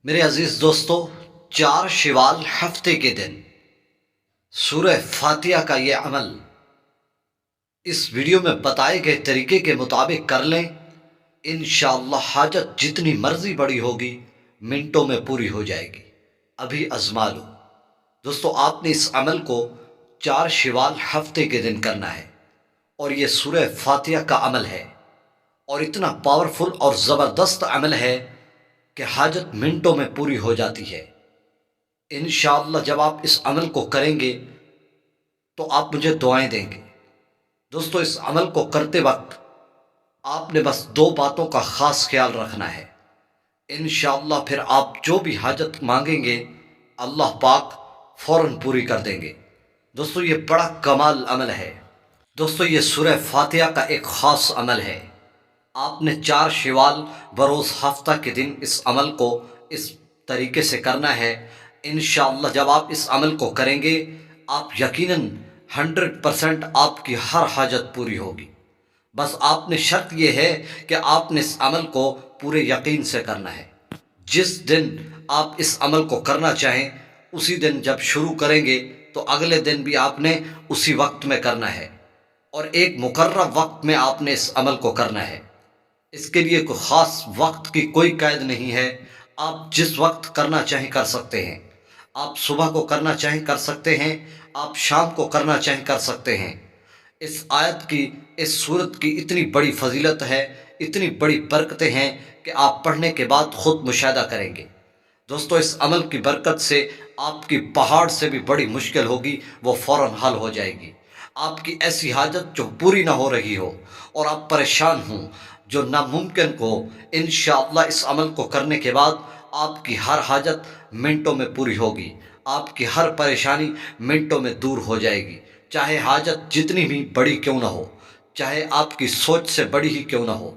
میرے عزیز دوستو، 4 شوال ہفتے کے دن سورہ فاتحہ کا یہ عمل اس ویڈیو میں بتائے گئے طریقے کے مطابق کر لیں، انشاءاللہ حاجت جتنی مرضی بڑی ہوگی منٹوں میں پوری ہو جائے گی۔ ابھی آزما لو دوستو، آپ نے اس عمل کو 4 شوال ہفتے کے دن کرنا ہے، اور یہ سورہ فاتحہ کا عمل ہے، اور اتنا پاورفل اور زبردست عمل ہے کہ حاجت منٹوں میں پوری ہو جاتی ہے۔ انشاءاللہ جب آپ اس عمل کو کریں گے تو آپ مجھے دعائیں دیں گے۔ دوستو، اس عمل کو کرتے وقت آپ نے بس 2 باتوں کا خاص خیال رکھنا ہے، انشاءاللہ پھر آپ جو بھی حاجت مانگیں گے اللہ پاک فوراً پوری کر دیں گے۔ دوستو، یہ بڑا کمال عمل ہے۔ دوستو، یہ سورہ فاتحہ کا ایک خاص عمل ہے۔ آپ نے 4 شوال بروز ہفتہ کے دن اس عمل کو اس طریقے سے کرنا ہے۔ انشاءاللہ جب آپ اس عمل کو کریں گے آپ یقیناً 100% آپ کی ہر حاجت پوری ہوگی۔ بس آپ نے شرط یہ ہے کہ آپ نے اس عمل کو پورے یقین سے کرنا ہے۔ جس دن آپ اس عمل کو کرنا چاہیں اسی دن جب شروع کریں گے تو اگلے دن بھی آپ نے اسی وقت میں کرنا ہے، اور ایک مقررہ وقت میں آپ نے اس عمل کو کرنا ہے۔ اس کے لیے کوئی خاص وقت کی کوئی قید نہیں ہے، آپ جس وقت کرنا چاہیں کر سکتے ہیں۔ آپ صبح کو کرنا چاہیں کر سکتے ہیں، آپ شام کو کرنا چاہیں کر سکتے ہیں۔ اس آیت کی، اس سورت کی اتنی بڑی فضیلت ہے، اتنی بڑی برکتیں ہیں کہ آپ پڑھنے کے بعد خود مشاہدہ کریں گے۔ دوستو، اس عمل کی برکت سے آپ کی پہاڑ سے بھی بڑی مشکل ہوگی وہ فوراً حل ہو جائے گی۔ آپ کی ایسی حاجت جو پوری نہ ہو رہی ہو اور آپ پریشان ہوں، جو ناممکن کو، انشاءاللہ اس عمل کو کرنے کے بعد آپ کی ہر حاجت منٹوں میں پوری ہوگی، آپ کی ہر پریشانی منٹوں میں دور ہو جائے گی، چاہے حاجت جتنی بھی بڑی کیوں نہ ہو، چاہے آپ کی سوچ سے بڑی ہی کیوں نہ ہو۔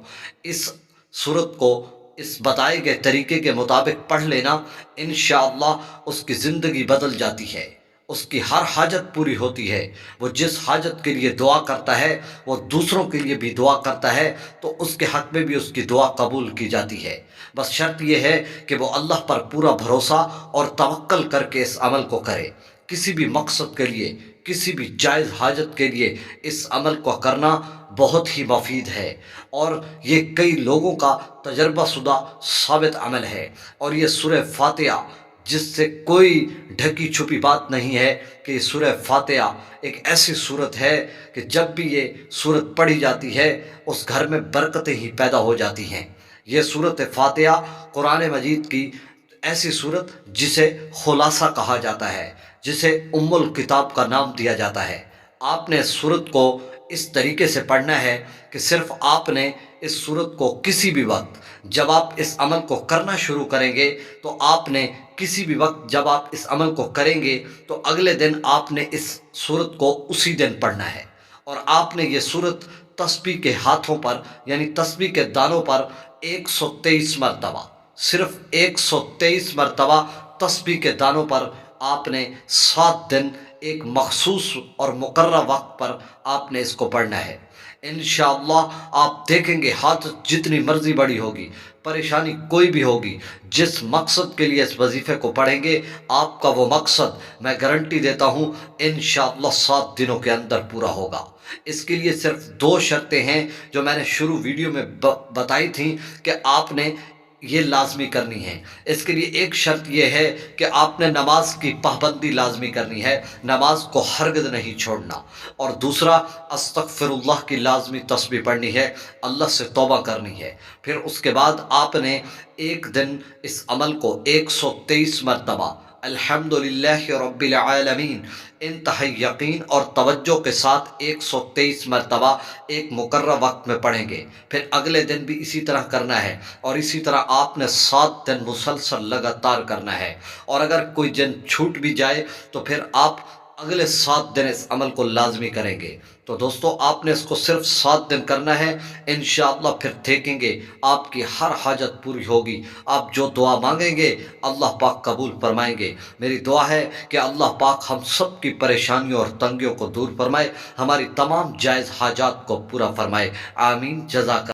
اس صورت کو اس بتائے گئے طریقے کے مطابق پڑھ لینا، انشاءاللہ اس کی زندگی بدل جاتی ہے، اس کی ہر حاجت پوری ہوتی ہے۔ وہ جس حاجت کے لیے دعا کرتا ہے وہ دوسروں کے لیے بھی دعا کرتا ہے تو اس کے حق میں بھی اس کی دعا قبول کی جاتی ہے۔ بس شرط یہ ہے کہ وہ اللہ پر پورا بھروسہ اور توکل کر کے اس عمل کو کرے۔ کسی بھی مقصد کے لیے، کسی بھی جائز حاجت کے لیے اس عمل کو کرنا بہت ہی مفید ہے، اور یہ کئی لوگوں کا تجربہ شدہ ثابت عمل ہے۔ اور یہ سورہ فاتحہ، جس سے کوئی ڈھکی چھپی بات نہیں ہے کہ یہ سورہ فاتحہ ایک ایسی صورت ہے کہ جب بھی یہ صورت پڑھی جاتی ہے اس گھر میں برکتیں ہی پیدا ہو جاتی ہیں۔ یہ سورۃ فاتحہ قرآن مجید کی ایسی صورت جسے خلاصہ کہا جاتا ہے، جسے ام الکتاب کا نام دیا جاتا ہے۔ آپ نے اس صورت کو اس طریقے سے پڑھنا ہے کہ صرف آپ نے اس صورت کو کسی بھی وقت جب آپ اس عمل کو کرنا شروع کریں گے تو آپ نے کسی بھی وقت جب آپ اس عمل کو کریں گے تو اگلے دن آپ نے اس صورت کو اسی دن پڑھنا ہے، اور آپ نے یہ صورت تسبیح کے ہاتھوں پر یعنی تسبیح کے دانوں پر 123 مرتبہ، صرف 123 مرتبہ تسبیح کے دانوں پر آپ نے 7 دن ایک مخصوص اور مقررہ وقت پر آپ نے اس کو پڑھنا ہے۔ انشاءاللہ آپ دیکھیں گے حاجت جتنی مرضی بڑی ہوگی، پریشانی کوئی بھی ہوگی، جس مقصد کے لیے اس وظیفے کو پڑھیں گے آپ کا وہ مقصد میں گارنٹی دیتا ہوں انشاءاللہ 7 دنوں کے اندر پورا ہوگا۔ اس کے لیے صرف 2 شرطیں ہیں جو میں نے شروع ویڈیو میں بتائی تھیں کہ آپ نے یہ لازمی کرنی ہے۔ اس کے لیے ایک شرط یہ ہے کہ آپ نے نماز کی پابندی لازمی کرنی ہے، نماز کو ہرگز نہیں چھوڑنا، اور دوسرا استغفر اللہ کی لازمی تسبیح پڑھنی ہے، اللہ سے توبہ کرنی ہے۔ پھر اس کے بعد آپ نے ایک دن اس عمل کو 123 مرتبہ الحمدللہ رب العالمین انتہائی یقین اور توجہ کے ساتھ 123 مرتبہ ایک مقررہ وقت میں پڑھیں گے۔ پھر اگلے دن بھی اسی طرح کرنا ہے، اور اسی طرح آپ نے 7 دن مسلسل لگاتار کرنا ہے، اور اگر کوئی دن چھوٹ بھی جائے تو پھر آپ اگلے 7 دن اس عمل کو لازمی کریں گے۔ تو دوستو، آپ نے اس کو صرف 7 دن کرنا ہے، انشاءاللہ پھر دیکھیں گے آپ کی ہر حاجت پوری ہوگی، آپ جو دعا مانگیں گے اللہ پاک قبول فرمائیں گے۔ میری دعا ہے کہ اللہ پاک ہم سب کی پریشانیوں اور تنگیوں کو دور فرمائے، ہماری تمام جائز حاجات کو پورا فرمائے، آمین۔ جزاک